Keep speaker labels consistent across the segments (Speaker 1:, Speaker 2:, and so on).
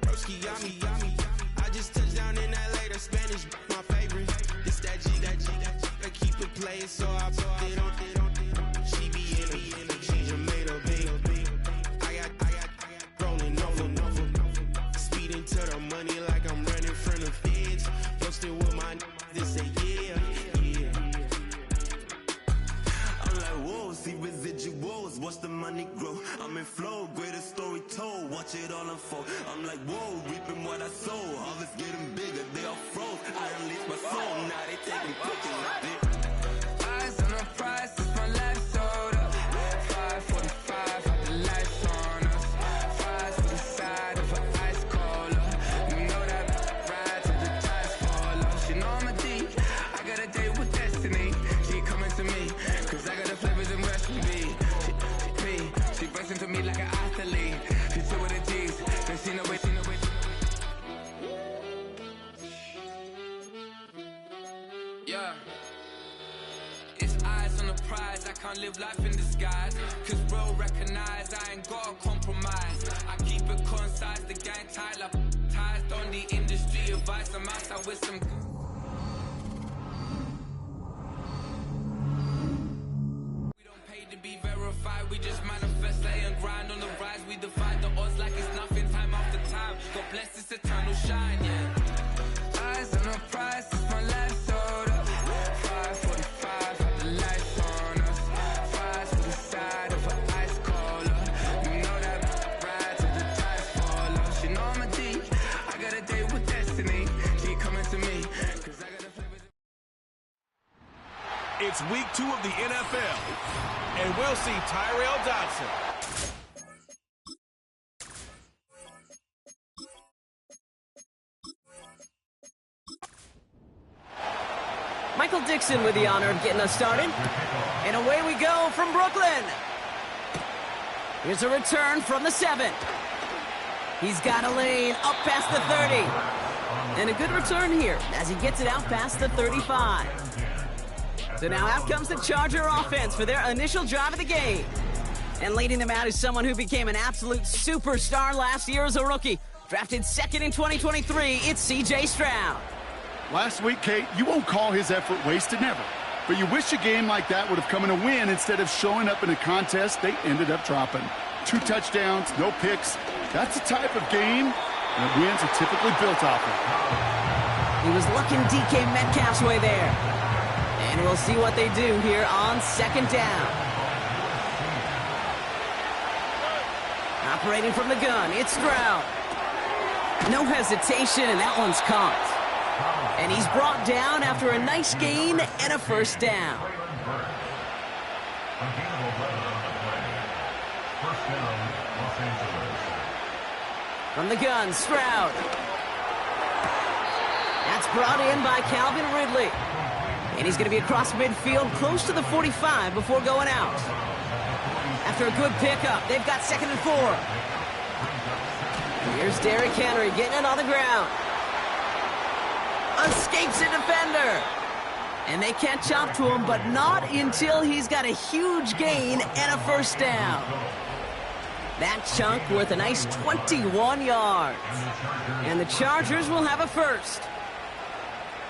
Speaker 1: Broski got me. I just touched down in LA, the Spanish, my favorite. It's that G. I keep it playing, so I put it on. She be in the she's a made of big. I got rolling over. Speeding to the money like I'm running from the feds. Posted with my they say yeah. I'm like, whoa, see residuals, watch the money grow. I'm in flow, greatest story told, watch it all unfold. I'm like, whoa, reaping what I sow. Harvest getting bigger, they all froze. I unleashed my soul, now they taking pictures of it. Eyes on the prize, it's my life sold up. 545, had the lights on us. Fries to the side of an ice cola. You know that ride till the tires fall off. She know I'm a D, I got a date with destiny. She coming to me, cause I got the flavors and recipe. She breaks into me like an athlete. She chill with the G's, then she know it. Yeah. It's eyes on the prize, I can't live life in disguise. Cause bro recognize I ain't gotta compromise. I keep it concise, the gang tied up. Ties on the industry advice, I'm outside with some. We don't pay to be verified, we just manifest, lay and grind on the rise. We defy the odds like it's nothing, time after time. God bless this eternal shine, yeah. Eyes on the prize, it's my life sold up. 545, had the lights on us. Fries to the side of an ice cola. You know that ride till the tires fall off. She know I'm a D, I got a date with destiny. She coming to me, cause I got the flavors.
Speaker 2: It's week 2 of the NFL, and we'll see Tyrell Dodson.
Speaker 3: Michael Dixon with the honor of getting us started. And away we go from Brooklyn. Here's a return from the 7. He's got a lane up past the 30. And a good return here as he gets it out past the 35. So now out comes the Charger offense for their initial drive of the game. And leading them out is someone who became an absolute superstar last year as a rookie. Drafted 2nd in 2023, it's C.J. Stroud.
Speaker 4: Last week, Kate, you won't call his effort wasted, never. But you wish a game like that would have come in a win instead of showing up in a contest they ended up dropping. 2 touchdowns, no picks. That's the type of game that wins are typically built off of.
Speaker 3: He was looking DK Metcalf's way there. And we'll see what they do here on 2nd down. Operating from the gun, it's Stroud. No hesitation, and that one's caught. And he's brought down after a nice gain and a 1st down. From the gun, Stroud. That's brought in by Calvin Ridley. And he's going to be across midfield close to the 45 before going out. After a good pickup, they've got 2nd and 4. Here's Derrick Henry getting it on the ground. Escapes a defender. And they catch up to him, but not until he's got a huge gain and a 1st down. That chunk worth a nice 21 yards. And the Chargers will have a 1st.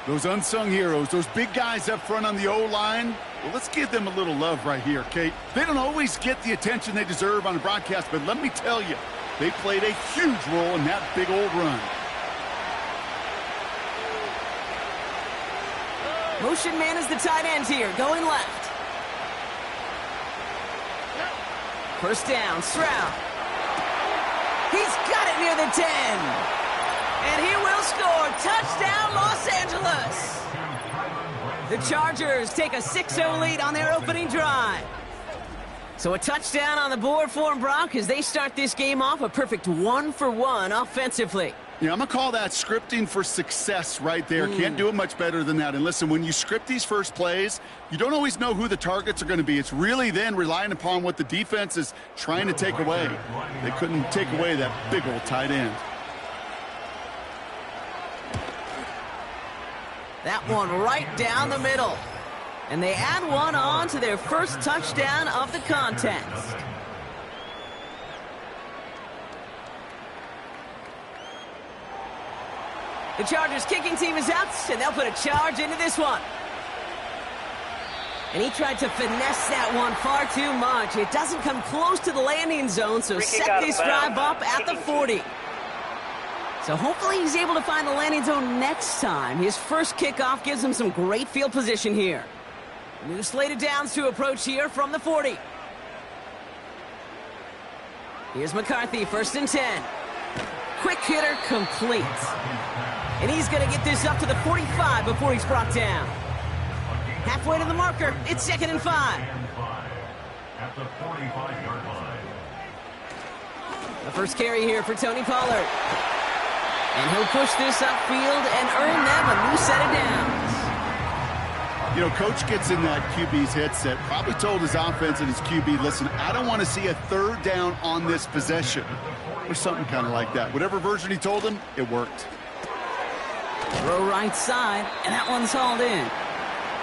Speaker 4: Those unsung heroes, those big guys up front on the O-line, well, let's give them a little love right here, Kate. They don't always get the attention they deserve on the broadcast, but let me tell you, they played a huge role in that big old run.
Speaker 3: Motion man is the tight end here, going left. 1st down, Stroud. He's got it near the 10. And he will score. Touchdown, Los Angeles. The Chargers take a 6-0 lead on their opening drive. So a touchdown on the board for them, Brock, as they start this game off a perfect 1-for-1 offensively.
Speaker 4: Yeah, I'm going to call that scripting for success right there. Can't do it much better than that. And listen, when you script these first plays, you don't always know who the targets are going to be. It's really then relying upon what the defense is trying to take away. They couldn't take away that big old tight end.
Speaker 3: That one right down the middle. And they add one on to their 1st touchdown of the contest. The Chargers kicking team is out, and they'll put a charge into this one. And he tried to finesse that one far too much. It doesn't come close to the landing zone, so set this drive up at the 40. So hopefully he's able to find the landing zone next time. His first kickoff gives him some great field position here. New slated downs to approach here from the 40. Here's McCarthy, 1st and 10. Quick hitter complete. And he's going to get this up to the 45 before he's brought down. Halfway to the marker, it's 2nd and 5.
Speaker 5: At the 45-yard line.
Speaker 3: The first carry here for Tony Pollard. And he'll push this upfield and earn them a new set of downs.
Speaker 4: You know, coach gets in that QB's headset, probably told his offense and his QB, listen, I don't want to see a 3rd down on this possession. Or something kind of like that. Whatever version he told him, it worked.
Speaker 3: Throw right side, and that one's hauled in.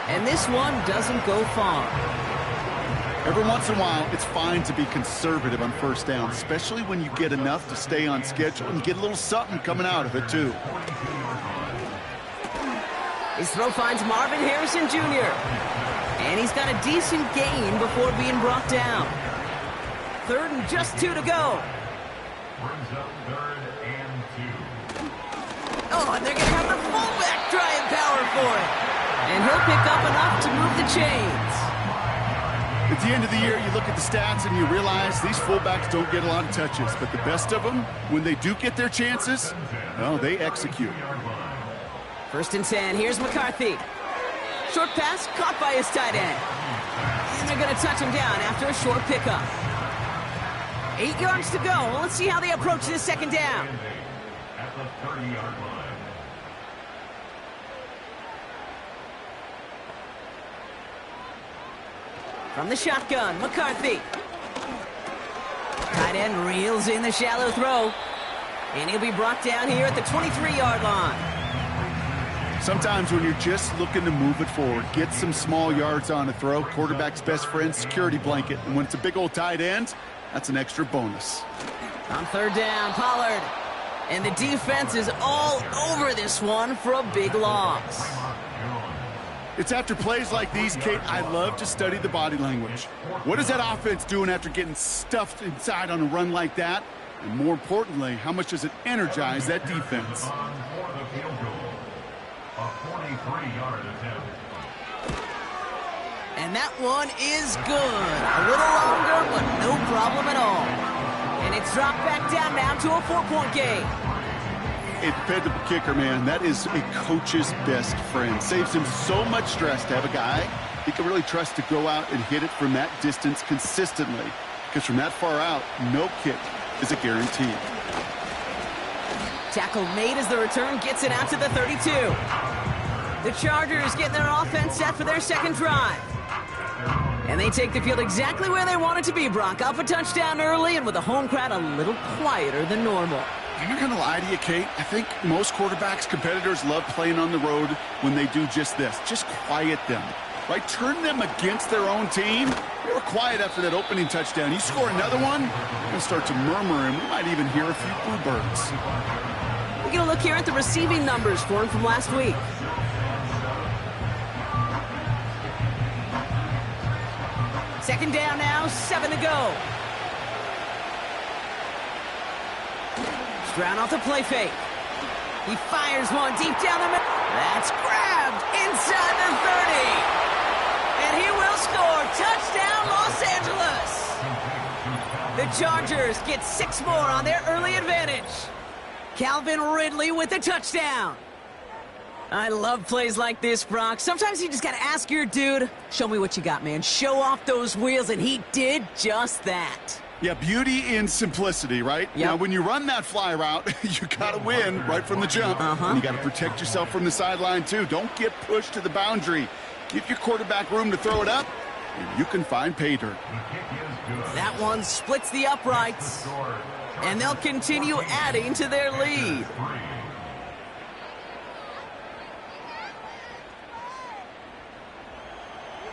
Speaker 3: And this one doesn't go far.
Speaker 4: Every once in a while, it's fine to be conservative on 1st down, especially when you get enough to stay on schedule and get a little something coming out of it, too.
Speaker 3: His throw finds Marvin Harrison Jr. And he's got a decent gain before being brought down. 3rd and just 2 to go.
Speaker 5: Brings up 3rd and 2.
Speaker 3: Oh, and they're going to have the fullback trying power for it. And he'll pick up enough to move the chains.
Speaker 4: At the end of the year, you look at the stats and you realize these fullbacks don't get a lot of touches. But the best of them, when they do get their chances, well, they execute.
Speaker 3: 1st and 10, here's McCarthy. Short pass caught by his tight end. And they're going to touch him down after a short pickup. 8 yards to go. Well, let's see how they approach this 2nd down.
Speaker 5: At the 30-yard line.
Speaker 3: From the shotgun, McCarthy. Tight end reels in the shallow throw. And he'll be brought down here at the 23-yard line.
Speaker 4: Sometimes when you're just looking to move it forward, get some small yards on a throw, quarterback's best friend, security blanket. And when it's a big old tight end, that's an extra bonus.
Speaker 3: On 3rd down, Pollard. And the defense is all over this one for a big loss.
Speaker 4: It's after plays like these, Kate, I love to study the body language. What is that offense doing after getting stuffed inside on a run like that? And more importantly, how much does it energize that defense?
Speaker 5: A 43-yard attempt.
Speaker 3: And that one is good. A little longer, but no problem at all. And it's dropped back down now to a 4-point game.
Speaker 4: A dependable kicker, man. That is a coach's best friend. Saves him so much stress to have a guy he can really trust to go out and hit it from that distance consistently. Because from that far out, no kick is a guarantee.
Speaker 3: Tackle made as the return gets it out to the 32. The Chargers getting their offense set for their 2nd drive. And they take the field exactly where they want it to be, Brock. Up a touchdown early and with a home crowd a little quieter than normal.
Speaker 4: I'm not going to lie to you, Kate. I think most quarterbacks, competitors love playing on the road when they do just this. Just quiet them, right? Turn them against their own team. They were quiet after that opening touchdown. You score another one, you're going to start to murmur, and we might even hear a few bluebirds.
Speaker 3: We're going to look here at the receiving numbers for him from last week. Second down now, 7 to go. Stroud off the play fake. He fires one deep down the middle. That's grabbed inside the 30. And he will score. Touchdown, Los Angeles. The Chargers get 6 more on their early advantage. Calvin Ridley with the touchdown. I love plays like this, Brock. Sometimes you just got to ask your dude, show me what you got, man. Show off those wheels, and he did just that.
Speaker 4: Yeah, beauty in simplicity, right?
Speaker 3: Yep.
Speaker 4: Now, when you run that fly route, you got to win right from the jump. And you got to protect yourself from the sideline, too. Don't get pushed to the boundary. Give your quarterback room to throw it up, and you can find pay dirt.
Speaker 3: That one splits the uprights, and they'll continue adding to their lead.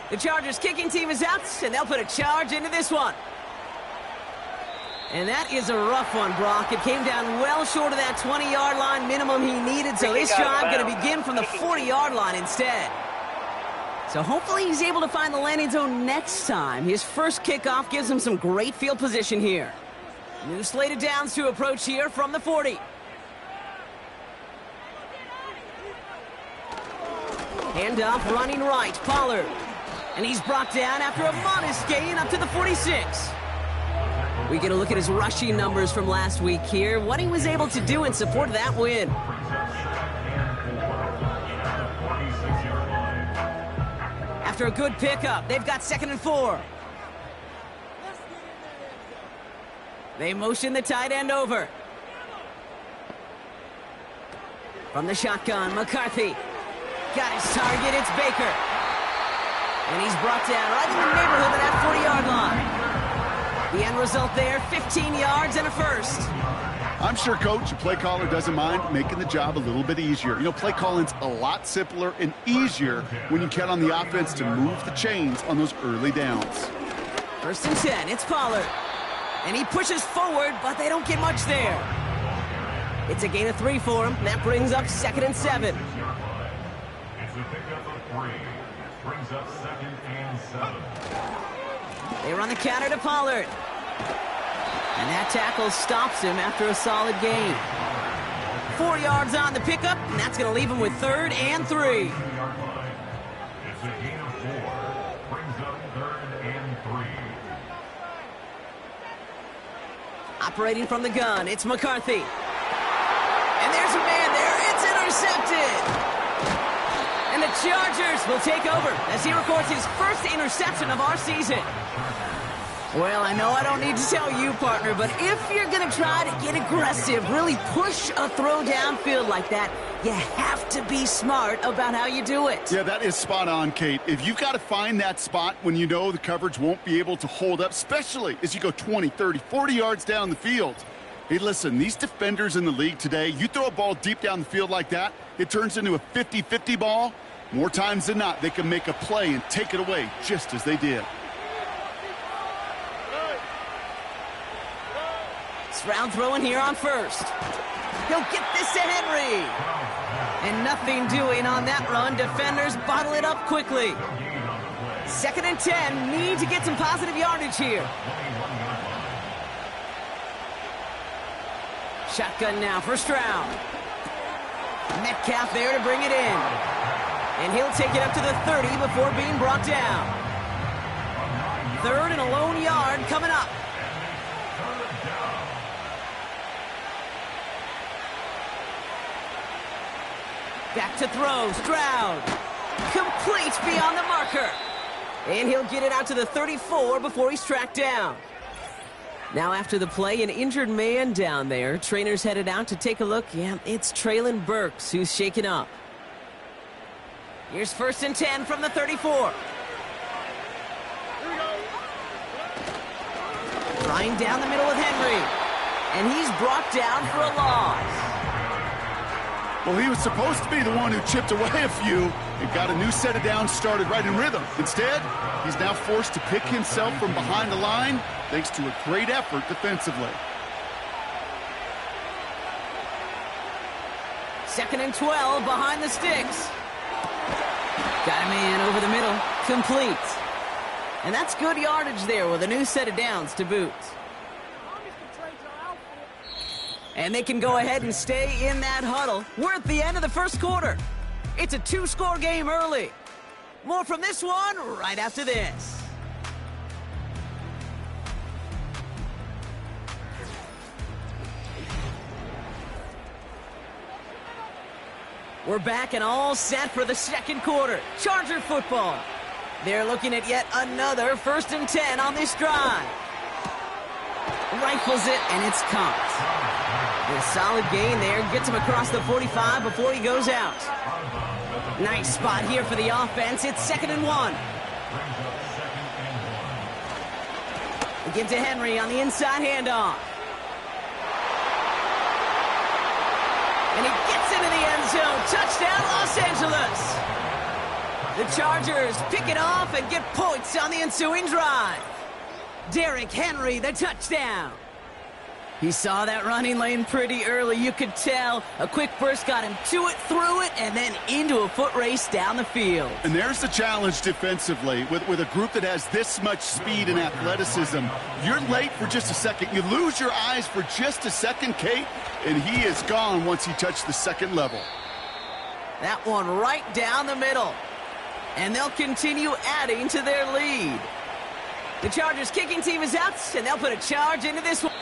Speaker 3: The Chargers kicking team is out, and they'll put a charge into this one. And that is a rough one, Brock. It came down well short of that 20-yard line minimum he needed, so this drive going to begin from the 40-yard line instead. So hopefully he's able to find the landing zone next time. His first kickoff gives him some great field position here. New slated downs to approach here from the 40. Handoff running right, Pollard. And he's brought down after a modest gain up to the 46. We get a look at his rushing numbers from last week here, what he was able to do in support of that win. After a good pickup, they've got 2nd and 4. They motion the tight end over. From the shotgun, McCarthy. Got his target, it's Baker. And he's brought down right in the neighborhood of that 40-yard line. The end result there, 15 yards and a first.
Speaker 4: I'm sure, Coach, the play caller doesn't mind making the job a little bit easier. You know, play calling's a lot simpler and easier when you count on the offense to move the chains on those early downs.
Speaker 3: 1st and 10, it's Pollard. And he pushes forward, but they don't get much there. It's a gain of 3 for him. That brings up 2nd and 7.
Speaker 5: It's a pickup of 3. Brings up 2nd and 7.
Speaker 3: They run the counter to Pollard. And that tackle stops him after a solid gain. 4 yards on the pickup, and that's going to leave him with 3rd and 3.
Speaker 5: It's a gain of 4. Brings up 3rd and 3.
Speaker 3: Operating from the gun, it's McCarthy. And there's a man there. It's intercepted. And the Chargers will take over as he records his first interception of our season. Well, I know I don't need to tell you, partner, but if you're going to try to get aggressive, really push a throw downfield like that, you have to be smart about how you do it.
Speaker 4: Yeah, that is spot on, Kate. If you've got to find that spot when you know the coverage won't be able to hold up, especially as you go 20, 30, 40 yards down the field. Hey, listen, these defenders in the league today, you throw a ball deep down the field like that, it turns into a 50-50 ball. More times than not, they can make a play and take it away just as they did.
Speaker 3: Stroud throwing here on 1st. He'll get this to Henry. And nothing doing on that run. Defenders bottle it up quickly. 2nd and 10. Need to get some positive yardage here. Shotgun now for Stroud. Metcalf there to bring it in. And he'll take it up to the 30 before being brought down. 3rd and a lone yard coming up. Back to throw, Stroud. Complete beyond the marker. And he'll get it out to the 34 before he's tracked down. Now after the play, an injured man down there. Trainers headed out to take a look. Yeah, it's Traylon Burks who's shaken up. Here's 1st and 10 from the 34. Trying down the middle with Henry. And he's brought down for a loss.
Speaker 4: Well, he was supposed to be the one who chipped away a few and got a new set of downs started right in rhythm. Instead, he's now forced to pick himself from behind the line thanks to a great effort defensively.
Speaker 3: 2nd and 12 behind the sticks. Got a man over the middle. Complete. And that's good yardage there with a new set of downs to boot. And they can go ahead and stay in that huddle. We're at the end of the 1st quarter. It's a 2-score game early. More from this one right after this. We're back and all set for the 2nd quarter. Charger football. They're looking at yet another 1st and 10 on this drive. Rifles it, and it's caught. A solid gain there. Gets him across the 45 before he goes out. Nice spot here for the offense. It's 2nd and 1. We give to Henry on the inside handoff. And he gets into the end zone. Touchdown, Los Angeles. The Chargers pick it off and get points on the ensuing drive. Derrick Henry, the touchdown. He saw that running lane pretty early. You could tell. A quick burst got him to it, through it, and then into a foot race down the field.
Speaker 4: And there's the challenge defensively. With a group that has this much speed and athleticism, you're late for just a second. You lose your eyes for just a second, Kate, and he is gone once he touched the second level.
Speaker 3: That one right down the middle. And they'll continue adding to their lead. The Chargers kicking team is out, and they'll put a charge into this one.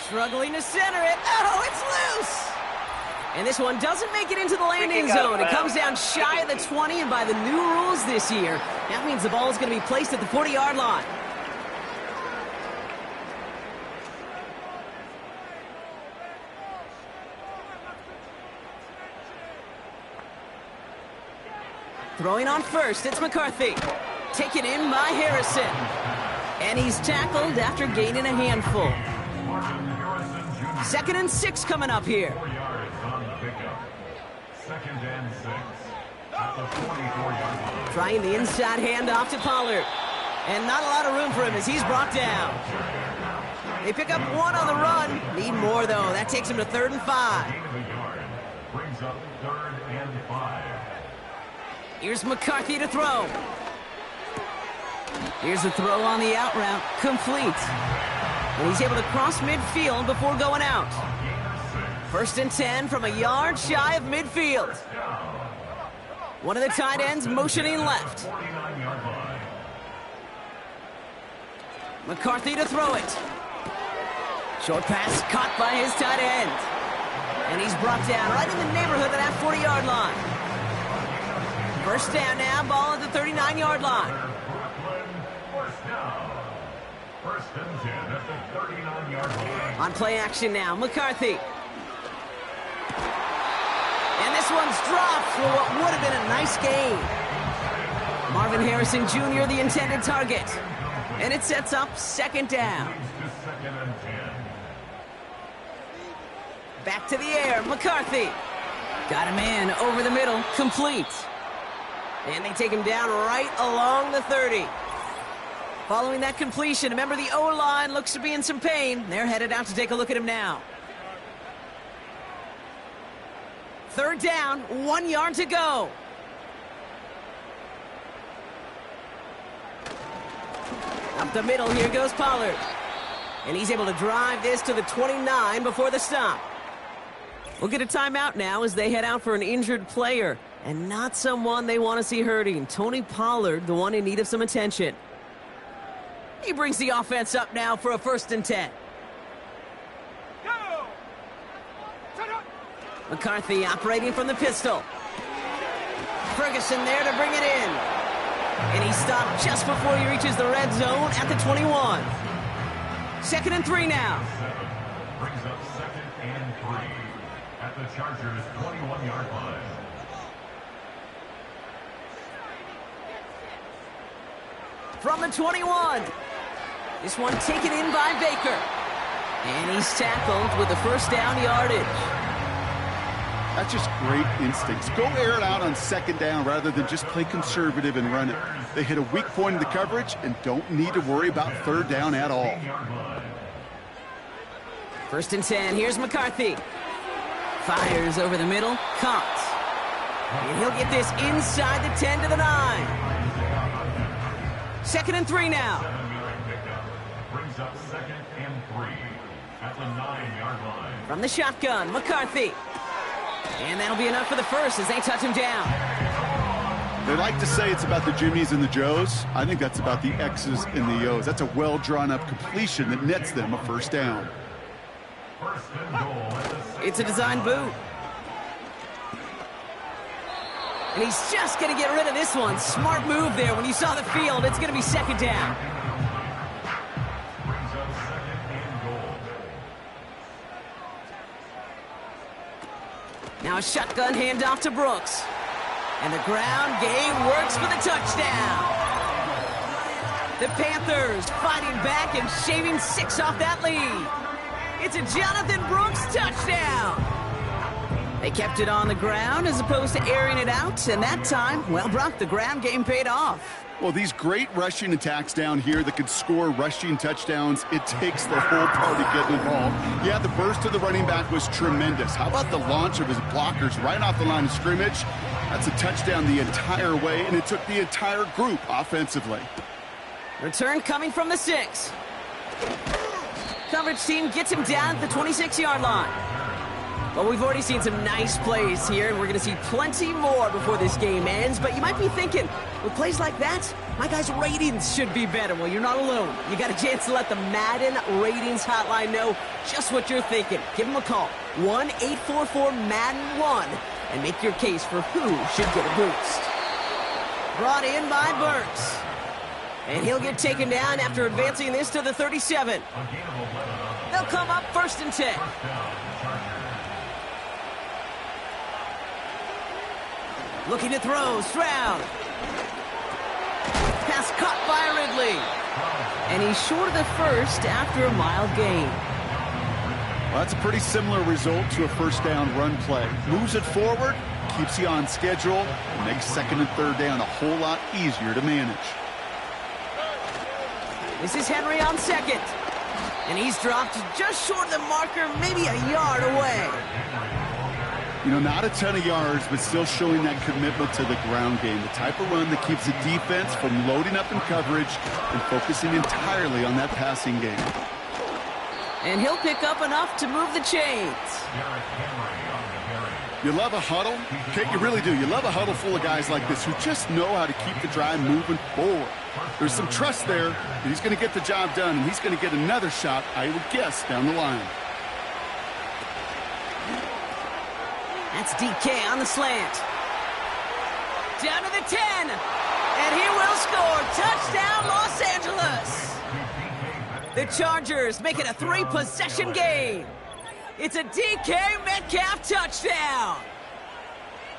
Speaker 3: Struggling to center it. Oh, it's loose! And this one doesn't make it into the landing zone. It comes down shy of the 20, and by the new rules this year, that means the ball is going to be placed at the 40-yard line. Throwing on first, it's McCarthy. Taken in by Harrison. And he's tackled after gaining a handful. 2nd and 6 coming up here.
Speaker 5: 4 yards on the pickup. 2nd and 6 at the 44-yard line.
Speaker 3: Trying the inside handoff to Pollard. And not a lot of room for him as he's brought down. They pick up 1 on the run. Need more, though. That takes him to 3rd and 5.
Speaker 5: Gain of a yard brings up 3rd and 5.
Speaker 3: Here's McCarthy to throw. Here's a throw on the out route. Complete. And he's able to cross midfield before going out. 1st and 10 from a yard shy of midfield. One of the tight ends motioning left. McCarthy to throw it. Short pass caught by his tight end. And he's brought down right in the neighborhood of that 40-yard line. 1st down now, ball at the 39-yard line.
Speaker 5: 1st and 10 at the 39-yard line.
Speaker 3: On play action now, McCarthy. And this one's dropped for what would have been a nice gain. Marvin Harrison Jr., the intended target. And it sets up 2nd down. Back to the air, McCarthy. Got a man over the middle, complete. And they take him down right along the 30. Following that completion, remember the O-line looks to be in some pain. They're headed out to take a look at him now. 3rd down, 1 yard to go. Up the middle, here goes Pollard. And he's able to drive this to the 29 before the stop. We'll get a timeout now as they head out for an injured player. And not someone they want to see hurting. Tony Pollard, the one in need of some attention. He brings the offense up now for a 1st and 10. McCarthy operating from the pistol. Ferguson there to bring it in. And he stopped just before he reaches the red zone at the 21. 2nd and 3 now.
Speaker 5: Brings up 2nd and 3 at the Chargers' 21-yard line.
Speaker 3: From the 21. This one taken in by Baker. And he's tackled with the 1st down yardage.
Speaker 4: That's just great instincts. Go air it out on 2nd down rather than just play conservative and run it. They hit a weak point in the coverage and don't need to worry about 3rd down at all.
Speaker 3: 1st and 10. Here's McCarthy. Fires over the middle. Caught. And he'll get this inside the 10 to the 9. 2nd and 3 now.
Speaker 5: 7-yard pickup brings up 2nd and 3 at the 9-yard line.
Speaker 3: From the shotgun, McCarthy. And that'll be enough for the 1st as they touch him down.
Speaker 4: They like to say it's about the Jimmies and the Joes. I think that's about the X's and the O's. That's a well-drawn-up completion that nets them a 1st down.
Speaker 5: 1st and goal at the
Speaker 3: It's a design boot. And he's just going to get rid of this one. Smart move there. When you saw the field, it's going to be 2nd down.
Speaker 5: brings up 2nd and goal.
Speaker 3: Now a shotgun handoff to Brooks. And the ground game works for the touchdown. The Panthers fighting back and shaving 6 off that lead. It's a Jonathan Brooks touchdown. They kept it on the ground as opposed to airing it out, and that time, well, Brock, the ground game paid off.
Speaker 4: Well, these great rushing attacks down here that could score rushing touchdowns, it takes the whole party getting involved. Yeah, the burst of the running back was tremendous. How about the launch of his blockers right off the line of scrimmage? That's a touchdown the entire way, and it took the entire group offensively.
Speaker 3: Return coming from the 6. Coverage team gets him down at the 26-yard line. Well, we've already seen some nice plays here, and we're going to see plenty more before this game ends. But you might be thinking, with plays like that, my guys' ratings should be better. Well, you're not alone. You got a chance to let the Madden Ratings Hotline know just what you're thinking. Give them a call, 1-844-MADDEN-1, and make your case for who should get a boost. Brought in by Burks. And he'll get taken down after advancing this to the 37. They'll come up 1st and 10. Looking to throw, Stroud. Pass caught by Ridley. And he's short of the first after a mild gain.
Speaker 4: Well, that's a pretty similar result to a first down run play. Moves it forward, keeps you on schedule, and makes 2nd and 3rd down a whole lot easier to manage.
Speaker 3: This is Henry on 2nd. And he's dropped just short of the marker, maybe a yard away.
Speaker 4: You know, not a ton of yards, but still showing that commitment to the ground game. The type of run that keeps the defense from loading up in coverage and focusing entirely on that passing game.
Speaker 3: And he'll pick up enough to move the chains.
Speaker 4: You love a huddle? Okay, you really do. You love a huddle full of guys like this who just know how to keep the drive moving forward. There's some trust there that he's going to get the job done, and he's going to get another shot, I would guess, down the line.
Speaker 3: That's DK on the slant. Down to the 10. And he will score. Touchdown, Los Angeles. The Chargers make it a 3-possession game. It's a DK Metcalf touchdown.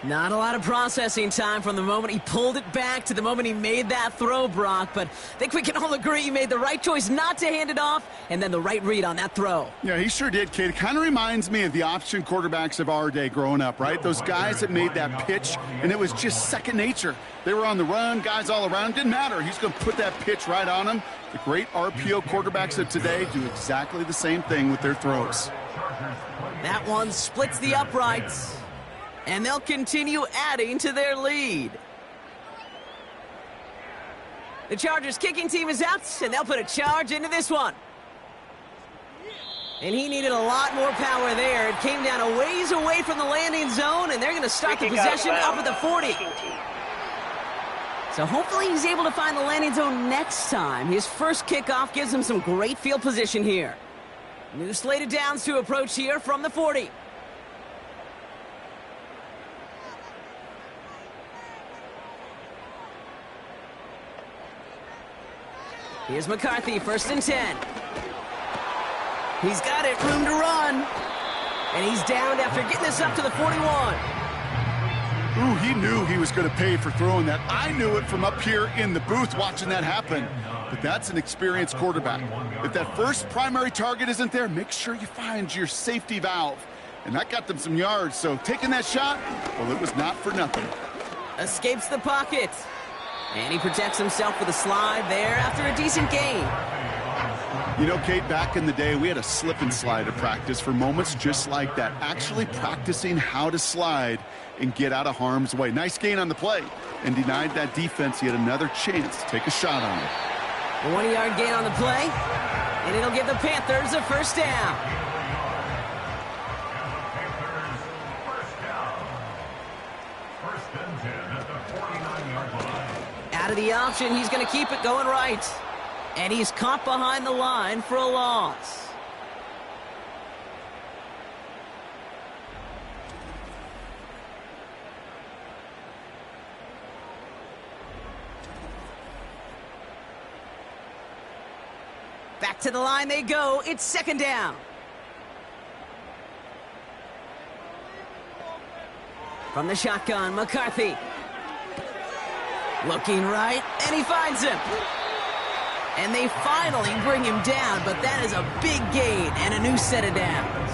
Speaker 3: Not a lot of processing time from the moment he pulled it back to the moment he made that throw, Brock. But I think we can all agree he made the right choice not to hand it off, and then the right read on that throw.
Speaker 4: Yeah, he sure did, Kate. It kind of reminds me of the option quarterbacks of our day growing up, right? Those guys that made that pitch, and it was just second nature. They were on the run, guys all around. Didn't matter. He's going to put that pitch right on them. The great RPO quarterbacks of today do exactly the same thing with their throws.
Speaker 3: That one splits the uprights. And they'll continue adding to their lead. The Chargers kicking team is out, and they'll put a charge into this one. And he needed a lot more power there. It came down a ways away from the landing zone, and they're going to start the possession up at the 40. So hopefully he's able to find the landing zone next time. His first kickoff gives him some great field position here. New slate of downs to approach here from the 40. Here's McCarthy, 1st and 10. He's got it, room to run. And he's down after getting this up to the 41.
Speaker 4: Ooh, he knew he was going to pay for throwing that. I knew it from up here in the booth watching that happen. But that's an experienced quarterback. If that first primary target isn't there, make sure you find your safety valve. And that got them some yards, so taking that shot, well, it was not for nothing.
Speaker 3: Escapes the pocket. And he protects himself with a slide there after a decent gain.
Speaker 4: You know, Kate, back in the day, we had a slip and slide at practice for moments just like that. Actually practicing how to slide and get out of harm's way. Nice gain on the play. And denied that defense yet another chance to take a shot on it.
Speaker 3: A 1-yard gain on the play. And it'll give the Panthers a first down. Out of the option, he's going to keep it going right. And he's caught behind the line for a loss. Back to the line they go. It's 2nd down. From the shotgun, McCarthy. Looking right, and he finds him. And they finally bring him down, but that is a big gain and a new set of downs.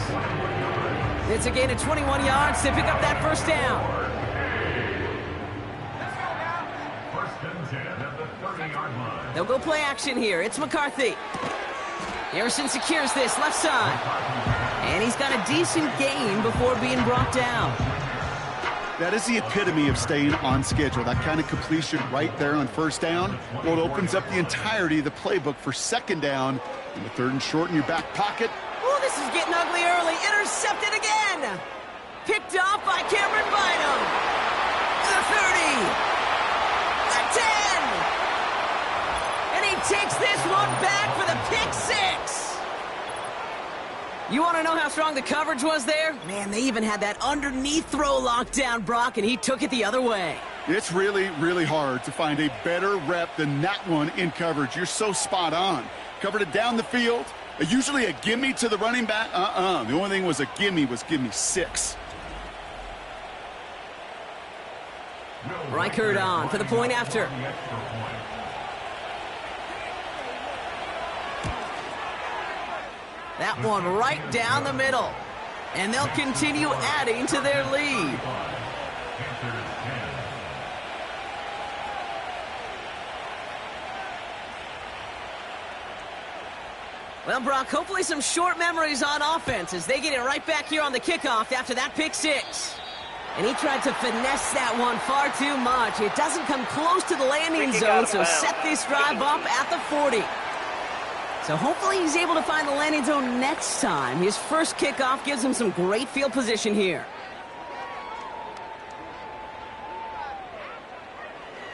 Speaker 3: It's a gain of 21 yards to pick up that first down.
Speaker 5: First and 10 at the 30-yard line.
Speaker 3: They'll go play action here. It's McCarthy. Harrison secures this left side. And he's got a decent gain before being brought down.
Speaker 4: That is the epitome of staying on schedule. That kind of completion right there on first down. Well, it opens up the entirety of the playbook for second down. And the third and short in your back pocket.
Speaker 3: Oh, this is getting ugly early. Intercepted again. Picked off by Cameron Bynum. The 30. The 10. And he takes this one back for the pick six. You want to know how strong the coverage was there? Man, they even had that underneath throw locked down, Brock, and he took it the other way.
Speaker 4: It's really, really hard to find a better rep than that one in coverage. You're so spot on. Covered it down the field. Usually a gimme to the running back. The only thing was a gimme 6.
Speaker 3: Reichert on for the point after. That one right down the middle. And they'll continue adding to their lead. Well, Brock, hopefully some short memories on offense as they get it right back here on the kickoff after that pick six. And he tried to finesse that one far too much. It doesn't come close to the landing zone, so set this drive up at the 40. So hopefully he's able to find the landing zone next time. His first kickoff gives him some great field position here.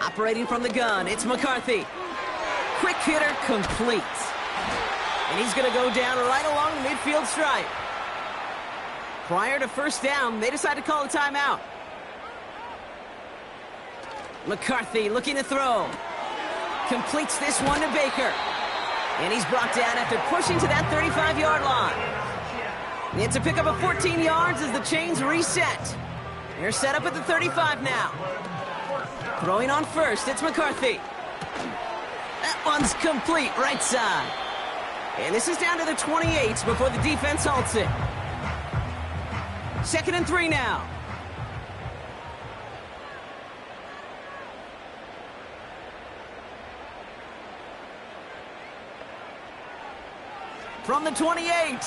Speaker 3: Operating from the gun, it's McCarthy. Quick hitter complete. And he's going to go down right along the midfield stripe. Prior to first down, they decide to call a timeout. McCarthy looking to throw. Completes this one to Baker. And he's brought down after pushing to that 35-yard line. It's a pickup of 14 yards as the chains reset. They're set up at the 35 now. Throwing on first, it's McCarthy. That one's complete, right side. And this is down to the 28 before the defense halts it. 2nd and 3 now. From the 28.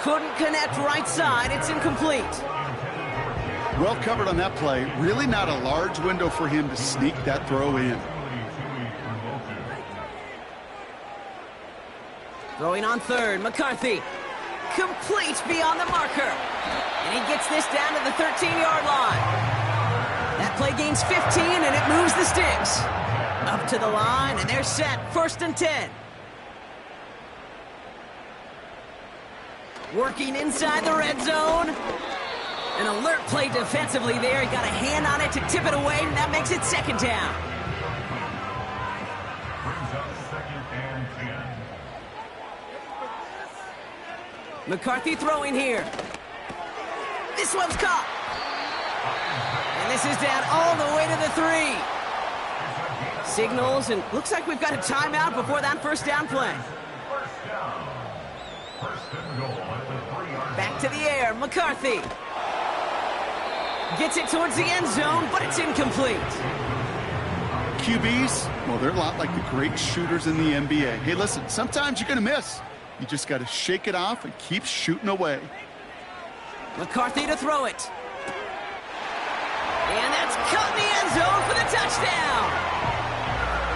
Speaker 3: Couldn't connect right side. It's incomplete.
Speaker 4: Well covered on that play. Really not a large window for him to sneak that throw in.
Speaker 3: Throwing on third, McCarthy. Complete beyond the marker. And he gets this down to the 13-yard line. That play gains 15, and it moves the sticks. Up to the line, and they're set. 1st and 10. Working inside the red zone. An alert play defensively there. He got a hand on it to tip it away, and that makes it 2nd down.
Speaker 5: Brings up 2nd and 10.
Speaker 3: McCarthy throwing here. This one's caught. And this is down all the way to the 3. Signals, and looks like we've got a timeout before that first down play.
Speaker 5: First down. 1st and goal at the 3-yard
Speaker 3: Back to the air, McCarthy. Gets it towards the end zone, but it's incomplete.
Speaker 4: QBs, well, they're a lot like the great shooters in the NBA. Hey, listen, sometimes you're going to miss. You just got to shake it off and keep shooting away.
Speaker 3: McCarthy to throw it. And that's caught in the end zone for the touchdown.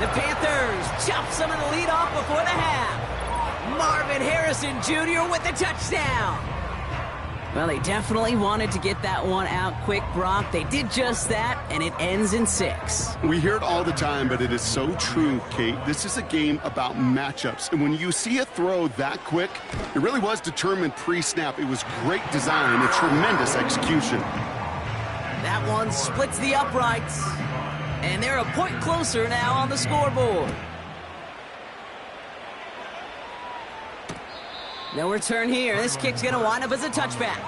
Speaker 3: The Panthers chop some of the lead off before the half. Marvin Harrison Jr. with the touchdown. Well, they definitely wanted to get that one out quick, Brock. They did just that, and it ends in 6.
Speaker 4: We hear it all the time, but it is so true, Kate. This is a game about matchups. And when you see a throw that quick, it really was determined pre-snap. It was great design and tremendous execution.
Speaker 3: That one splits the uprights. And they're a point closer now on the scoreboard. No return here. This kick's going to wind up as a touchback.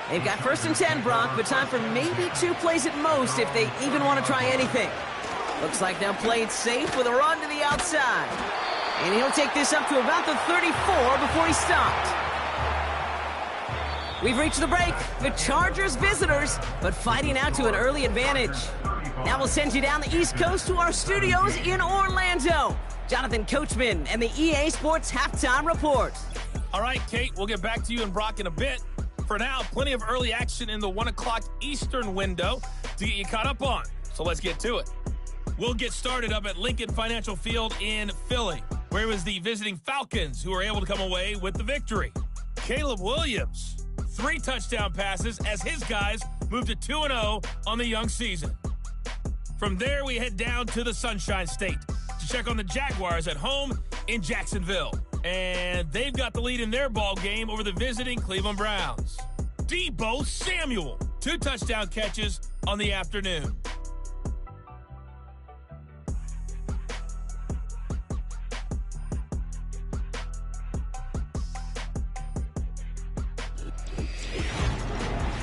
Speaker 3: They've got 1st and 10, Brock, but time for maybe 2 plays at most if they even want to try anything. Looks like they'll play it safe with a run to the outside. And he'll take this up to about the 34 before he stopped. We've reached the break. The Chargers visitors, but fighting out to an early advantage. Now we'll send you down the East Coast to our studios in Orlando. Jonathan Coachman and the EA Sports Halftime Report.
Speaker 2: All right, Kate, we'll get back to you and Brock in a bit. For now, plenty of early action in the 1 o'clock Eastern window to get you caught up on. So let's get to it. We'll get started up at Lincoln Financial Field in Philly, where it was the visiting Falcons who were able to come away with the victory. Caleb Williams, 3 touchdown passes as his guys moved to 2-0 on the young season. From there, we head down to the Sunshine State to check on the Jaguars at home in Jacksonville. And they've got the lead in their ball game over the visiting Cleveland Browns. Deebo Samuel, 2 touchdown catches on the afternoon.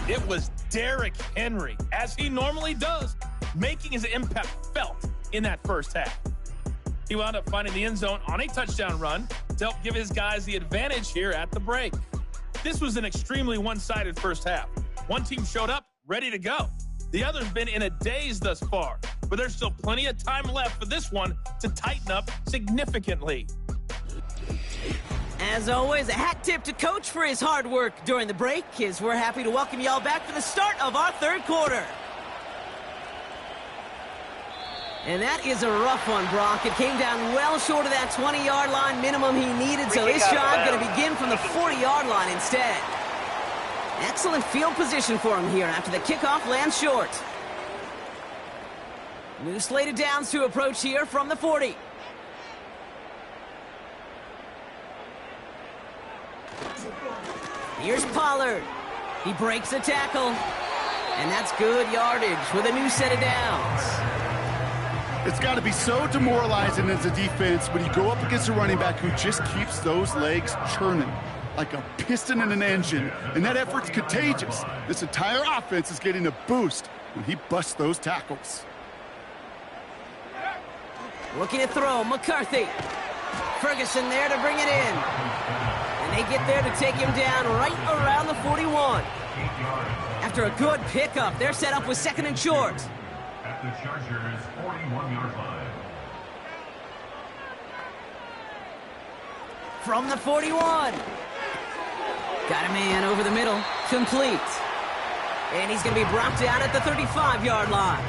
Speaker 2: It was Derrick Henry, as he normally does, making his impact felt in that first half. He wound up finding the end zone on a touchdown run to help give his guys the advantage here at the break. This was an extremely one-sided first half. One team showed up ready to go. The other's been in a daze thus far, but there's still plenty of time left for this one to tighten up significantly.
Speaker 3: As always, a hat tip to Coach for his hard work during the break, as we're happy to welcome y'all back for the start of our third quarter. And that is a rough one, Brock. It came down well short of that 20-yard line minimum he needed, so this drive going to begin from the 40-yard line instead. Excellent field position for him here after the kickoff lands short. New slated downs to approach here from the 40. Here's Pollard. He breaks a tackle. And that's good yardage with a new set of downs.
Speaker 4: It's got to be so demoralizing as a defense when you go up against a running back who just keeps those legs churning like a piston in an engine, and that effort's contagious. This entire offense is getting a boost when he busts those tackles.
Speaker 3: Looking to throw, McCarthy. Ferguson there to bring it in. And they get there to take him down right around the 41. After a good pickup, they're set up with 2nd and short.
Speaker 5: At the Chargers' 41-yard line.
Speaker 3: From the 41. Got a man over the middle. Complete. And he's going to be brought down at the 35-yard line.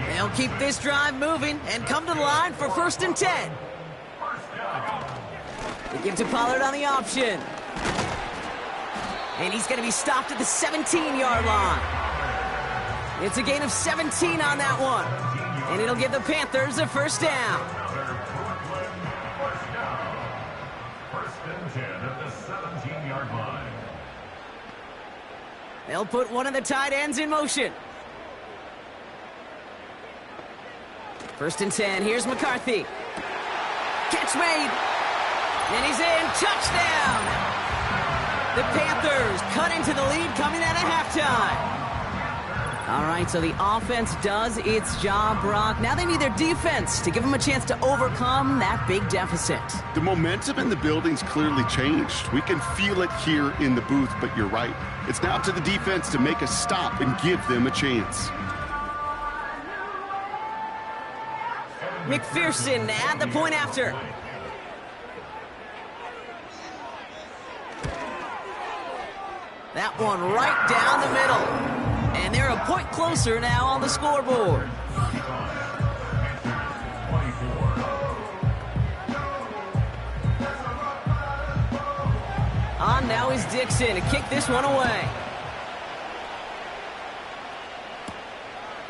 Speaker 3: They'll keep this drive moving and come to the line for 1st and 10. They give to Pollard on the option. And he's going to be stopped at the 17-yard line. It's a gain of 17 on that one. And it'll give the Panthers a 1st down.
Speaker 5: 1st and 10 at the 17-yard line.
Speaker 3: They'll put one of the tight ends in motion. 1st and 10. Here's McCarthy. Catch made. And he's in. Touchdown. The Panthers cut into the lead coming out of halftime. All right, so the offense does its job, Brock. Now they need their defense to give them a chance to overcome that big deficit.
Speaker 4: The momentum in the building's clearly changed. We can feel it here in the booth, but you're right. It's now up to the defense to make a stop and give them a chance.
Speaker 3: McPherson at the point after. That one right down the middle. And they're a point closer now on the scoreboard. On now is Dixon to kick this one away.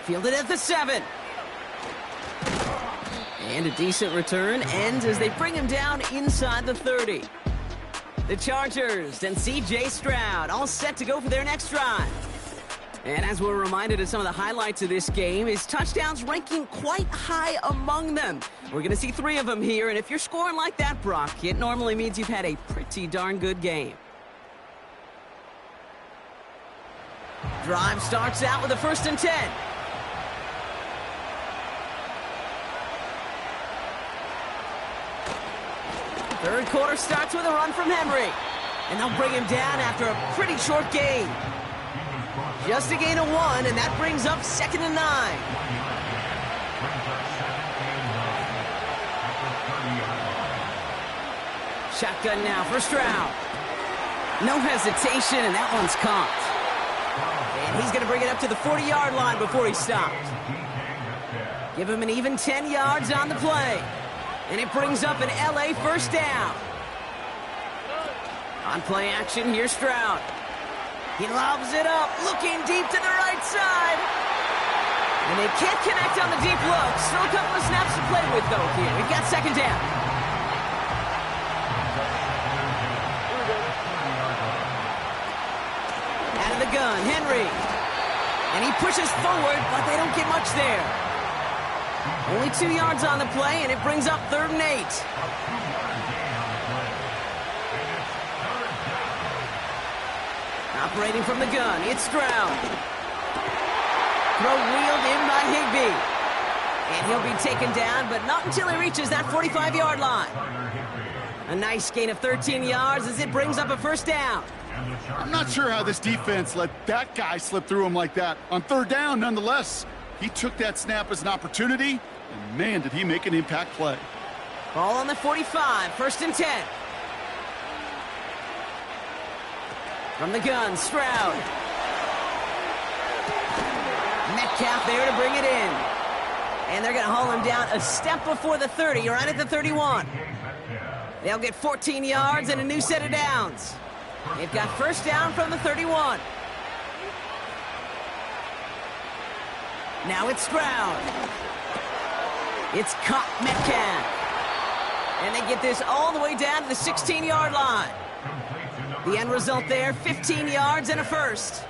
Speaker 3: Fielded at the 7. And a decent return ends as they bring him down inside the 30. The Chargers and C.J. Stroud all set to go for their next drive. And as we're reminded of some of the highlights of this game, his touchdowns ranking quite high among them. We're going to see 3 of them here, and if you're scoring like that, Brock, it normally means you've had a pretty darn good game. Drive starts out with a 1st and 10. Third quarter starts with a run from Henry. And they'll bring him down after a pretty short gain. Just a gain of 1, and that brings up 2nd and 9. Shotgun now for Stroud. No hesitation, and that one's caught. And he's going to bring it up to the 40-yard line before he stopped. Give him an even 10 yards on the play. And it brings up an LA first down. On play action, here's Stroud. He lobs it up, looking deep to the right side. And they can't connect on the deep look. Still a couple of snaps to play with, though, here. We've got 2nd down. Out of the gun, Henry. And he pushes forward, but they don't get much there. Only 2 yards on the play, and it brings up 3rd and 8. Operating from the gun, it's Stroud. Throw wheeled in by Higbee. And he'll be taken down, but not until he reaches that 45-yard line. A nice gain of 13 yards as it brings up a first down.
Speaker 4: I'm not sure how this defense let that guy slip through him like that. On 3rd down, nonetheless, he took that snap as an opportunity, and man, did he make an impact play.
Speaker 3: Ball on the 45, 1st and 10. From the gun, Stroud. Metcalf there to bring it in. And they're going to haul him down a step before the 30, right at the 31. They'll get 14 yards and a new set of downs. They've got first down from the 31. Now it's Stroud. It's caught Metcalf. And they get this all the way down to the 16-yard line. The end result there, 15 yards and a first.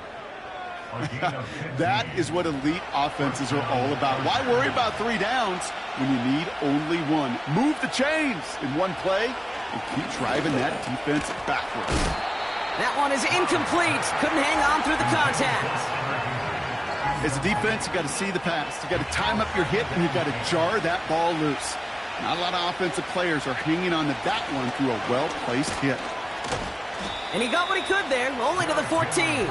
Speaker 4: That is what elite offenses are all about. Why worry about 3 downs when you need only 1? Move the chains in one play and keep driving that defense backwards.
Speaker 3: That one is incomplete. Couldn't hang on through the contact.
Speaker 4: As a defense, you got to see the pass. You got to time up your hit, and you got to jar that ball loose. Not a lot of offensive players are hanging on to that one through a well-placed hit.
Speaker 3: And he got what he could there, only to the 14.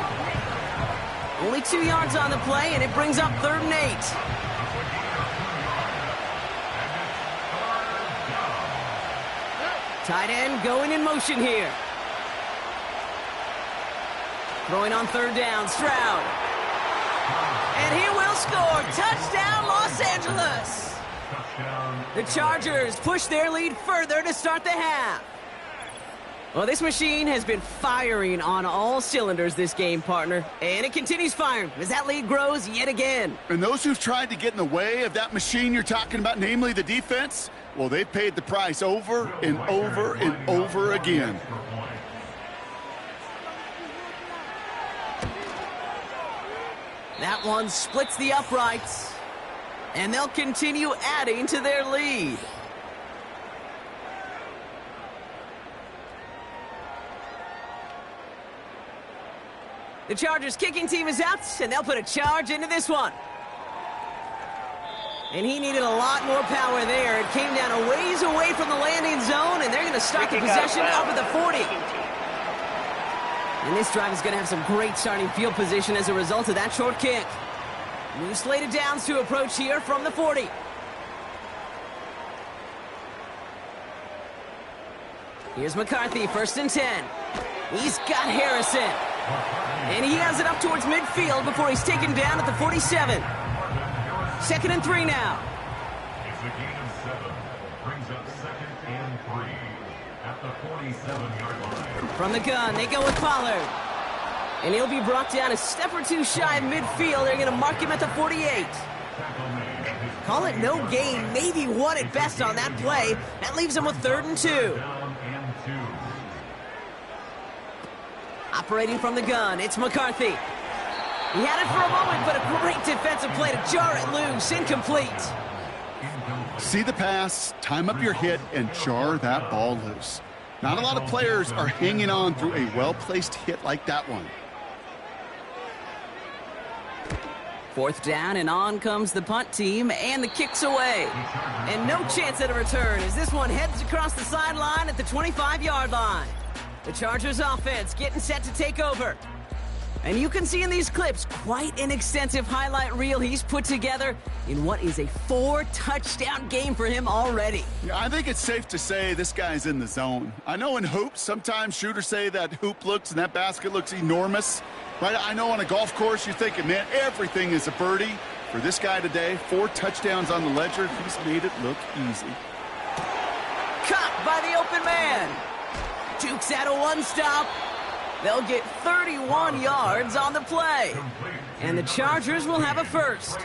Speaker 3: Only 2 yards on the play, and it brings up 3rd and 8. Tight end going in motion here. Throwing on 3rd down, Stroud. And he will score. Touchdown, Los Angeles. The Chargers push their lead further to start the half. Well, this machine has been firing on all cylinders this game, partner. And it continues firing as that lead grows yet again.
Speaker 4: And those who've tried to get in the way of that machine you're talking about, namely the defense, well, they've paid the price over and over and over again.
Speaker 3: That one splits the uprights. And they'll continue adding to their lead. The Chargers kicking team is out, and they'll put a charge into this one. And he needed a lot more power there. It came down a ways away from the landing zone, and they're going to start the possession up at the 40. And this drive is going to have some great starting field position as a result of that short kick. New slate of downs to approach here from the 40. Here's McCarthy, 1st and 10. He's got Harrison. And he has it up towards midfield before he's taken down at the 47. 2nd and 3 now.
Speaker 5: It's a gain of 7. Brings up 2nd and 3 at the 47-yard line.
Speaker 3: From the gun, they go with Pollard. And he'll be brought down a step or two shy of midfield. They're going to mark him at the 48. Call it no gain, maybe 1 at best on that play. That leaves him with 3rd and 2. Operating from the gun, it's McCarthy. He had it for a moment, but a great defensive play to jar it loose. Incomplete.
Speaker 4: See the pass, time up your hit, and jar that ball loose. Not a lot of players are hanging on through a well-placed hit like that one.
Speaker 3: 4th down, and on comes the punt team, and the kick's away. And no chance at a return as this one heads across the sideline at the 25-yard line. The Chargers offense getting set to take over. And you can see in these clips quite an extensive highlight reel he's put together in what is a 4-touchdown game for him already.
Speaker 4: Yeah, I think it's safe to say this guy's in the zone. I know in hoops, sometimes shooters say that hoop looks and that basket looks enormous. Right? I know on a golf course you're thinking, man, everything is a birdie. For this guy today, 4 touchdowns on the ledger. He's made it look easy.
Speaker 3: Caught by the open man. Dukes out of one stop. They'll get 31 yards on the play. And the Chargers will have a first.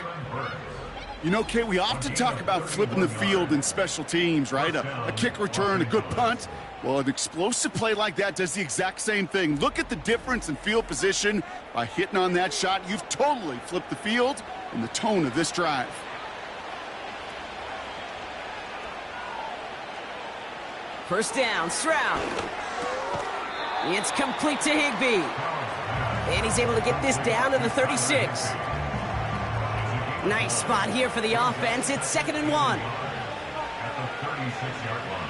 Speaker 4: You know, Kate, we often talk about flipping the field in special teams, right? A kick return, a good punt. Well, an explosive play like that does the exact same thing. Look at the difference in field position by hitting on that shot. You've totally flipped the field and the tone of this drive.
Speaker 3: First down, Stroud. It's complete to Higbee. And he's able to get this down to the 36. Nice spot here for the offense. It's 2nd and 1.
Speaker 5: At the 36-yard line.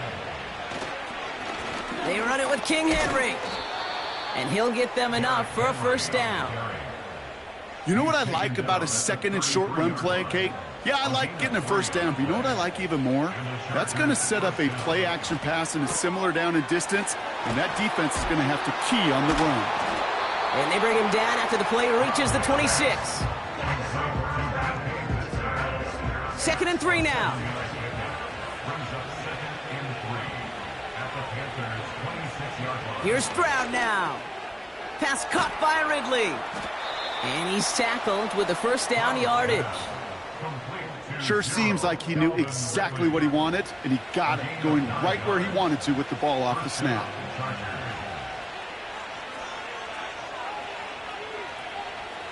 Speaker 3: They run it with King Henry. And he'll get them enough for a first down.
Speaker 4: You know what I like about a 2nd and short run play, Kate? Yeah, I like getting a first down, but you know what I like even more? That's going to set up a play-action pass in a similar down and distance, and that defense is going to have to key on the run.
Speaker 3: And they bring him down after the play reaches the 26. 2nd and 3 now. Here's Stroud now. Pass caught by Ridley. And he's tackled with the first down yardage.
Speaker 4: Sure seems like he knew exactly what he wanted, and he got it, going right where he wanted to with the ball off the snap.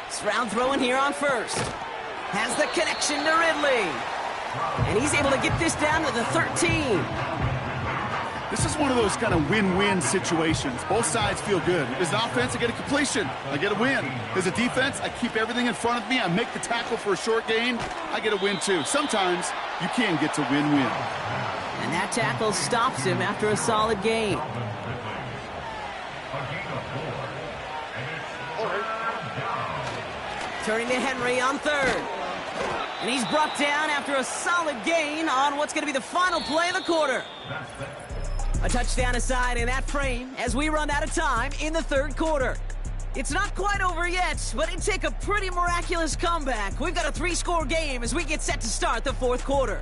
Speaker 3: Stroud throwing here on first. Has the connection to Ridley. And he's able to get this down to the 13.
Speaker 4: This is one of those kind of win-win situations. Both sides feel good. As an offense, I get a completion. I get a win. As a defense, I keep everything in front of me. I make the tackle for a short gain. I get a win, too. Sometimes you can get to win-win.
Speaker 3: And that tackle stops him after a solid gain. Turning to Henry on 3rd. And he's brought down after a solid gain on what's going to be the final play of the quarter. A touchdown aside in that frame as we run out of time in the 3rd quarter. It's not quite over yet, but it'd take a pretty miraculous comeback. We've got a 3-score game as we get set to start the 4th quarter.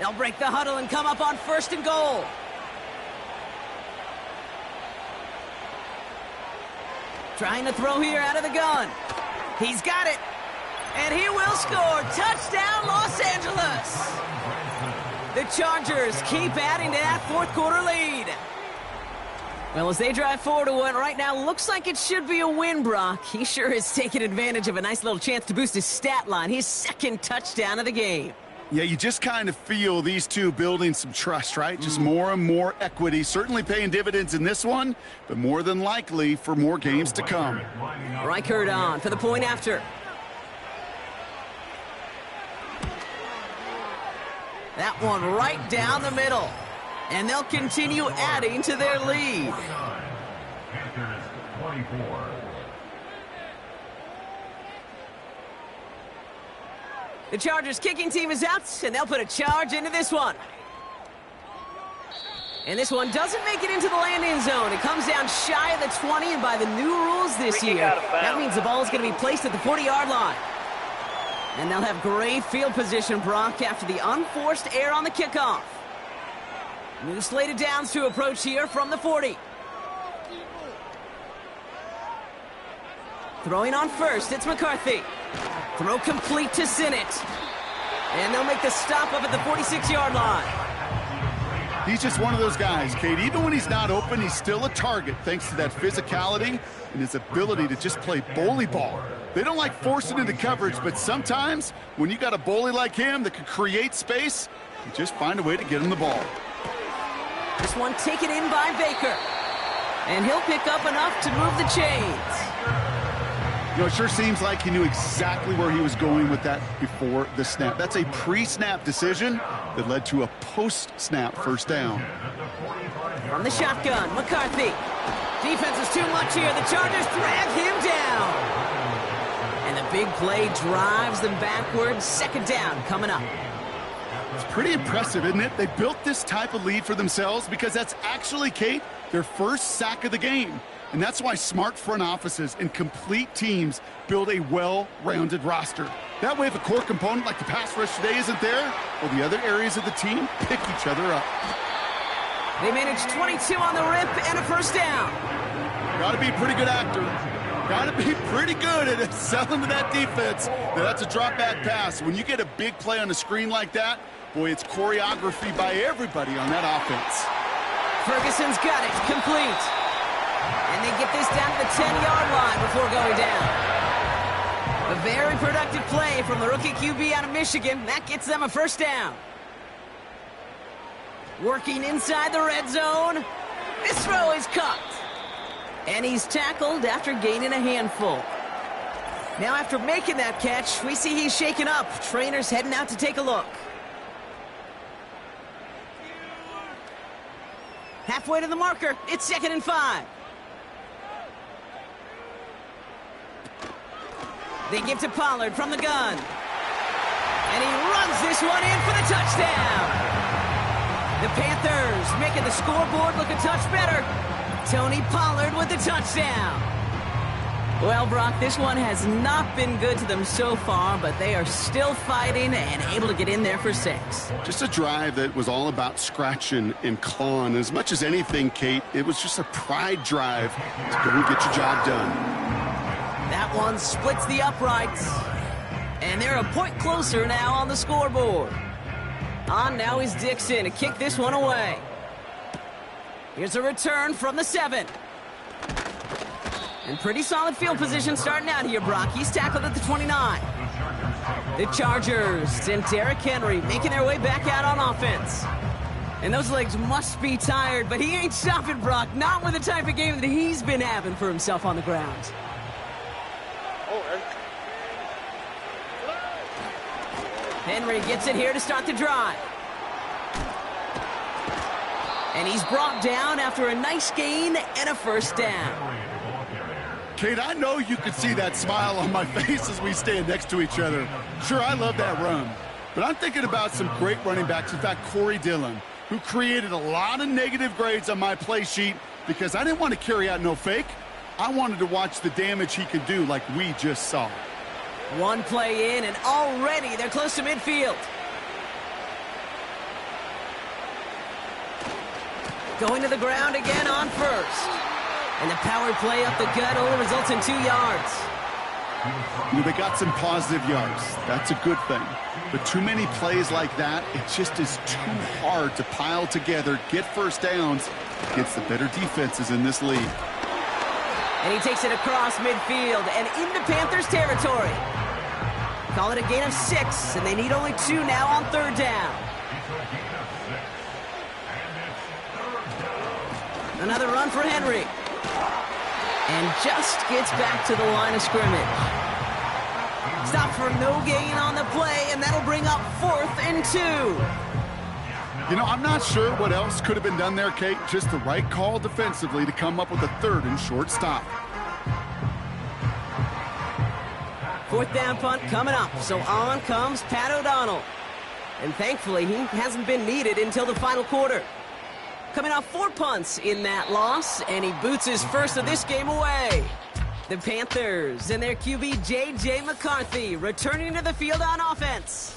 Speaker 3: They'll break the huddle and come up on 1st and goal. Trying to throw here out of the gun. He's got it. And he will score. Touchdown, Los Angeles. The Chargers keep adding to that 4th quarter lead. Well, as they drive forward to what right now looks like it should be a win, Brock. He sure is taking advantage of a nice little chance to boost his stat line. His 2nd touchdown of the game.
Speaker 4: Yeah, you just kind of feel these two building some trust, right? Just more and more equity. Certainly paying dividends in this one, but more than likely for more games to come.
Speaker 3: Reichert on for the point after. That one right down the middle. And they'll continue adding to their lead.
Speaker 5: Panthers 24.
Speaker 3: The Chargers kicking team is out, and they'll put a charge into this one. And this one doesn't make it into the landing zone. It comes down shy of the 20, and by the new rules this year, that means the ball is going to be placed at the 40-yard line. And they'll have great field position, Brock, after the unforced error on the kickoff. New slated downs to approach here from the 40. Throwing on first, it's McCarthy. Throw complete to Sinnott. And they'll make the stop up at the 46-yard line.
Speaker 4: He's just one of those guys, Kate. Even when he's not open, he's still a target thanks to that physicality and his ability to just play bully ball. They don't like forcing into coverage, but sometimes when you got a bully like him that can create space, you just find a way to get him the ball.
Speaker 3: This one taken in by Baker. And he'll pick up enough to move the chains.
Speaker 4: You know, it sure seems like he knew exactly where he was going with that before the snap. That's a pre-snap decision that led to a post-snap first down.
Speaker 3: From the shotgun, McCarthy. Defense is too much here. The Chargers drag him down. And the big play drives them backwards. Second down coming up.
Speaker 4: It's pretty impressive, isn't it? They built this type of lead for themselves because that's actually, Kate, their first sack of the game. And that's why smart front offices and complete teams build a well-rounded roster. That way, if a core component like the pass rush today isn't there, well, the other areas of the team pick each other up.
Speaker 3: They managed 22 on the rip and a first down.
Speaker 4: Got to be a pretty good actor. Got to be pretty good at selling to that defense. That's a drop-back pass. When you get a big play on the screen like that, boy, it's choreography by everybody on that offense.
Speaker 3: Ferguson's got it. Complete. And they get this down to the 10-yard line before going down. A very productive play from the rookie QB out of Michigan. That gets them a first down. Working inside the red zone. This throw is caught. And he's tackled after gaining a handful. Now after making that catch, we see he's shaken up. Trainer's heading out to take a look. Halfway to the marker. It's 2nd and 5. They give to Pollard from the gun. And he runs this one in for the touchdown. The Panthers making the scoreboard look a touch better. Tony Pollard with the touchdown. Well, Brock, this one has not been good to them so far, but they are still fighting and able to get in there for 6.
Speaker 4: Just a drive that was all about scratching and clawing. As much as anything, Kate, it was just a pride drive to go and get your job done.
Speaker 3: That one splits the uprights. And they're a point closer now on the scoreboard. On now is Dixon to kick this one away. Here's a return from the 7. And pretty solid field position starting out here, Brock. He's tackled at the 29. The Chargers and Derrick Henry making their way back out on offense. And those legs must be tired, but he ain't stopping, Brock. Not with the type of game that he's been having for himself on the ground. Henry gets it here to start the drive. And he's brought down after a nice gain and a first down.
Speaker 4: Kate, I know you could see that smile on my face as we stand next to each other. Sure, I love that run. But I'm thinking about some great running backs. In fact, Corey Dillon, who created a lot of negative grades on my play sheet because I didn't want to carry out no fake. I wanted to watch the damage he could do like we just saw.
Speaker 3: One play in, and already they're close to midfield. Going to the ground again on first. And the power play up the gut only results in 2 yards.
Speaker 4: They got some positive yards. That's a good thing. But too many plays like that, it just is too hard to pile together, get first downs against the better defenses in this league.
Speaker 3: And he takes it across midfield and into Panthers territory. Call it a gain of 6, and they need only 2 now on 3rd down. Another run for Henry. And just gets back to the line of scrimmage. Stop for no gain on the play, and that'll bring up 4th and 2.
Speaker 4: You know, I'm not sure what else could have been done there, Kate. Just the right call defensively to come up with a 3rd and short stop.
Speaker 3: 4th down punt coming up. So on comes Pat O'Donnell. And thankfully, he hasn't been needed until the final quarter. Coming off 4 punts in that loss, and he boots his first of this game away. The Panthers and their QB, J.J. McCarthy, returning to the field on offense.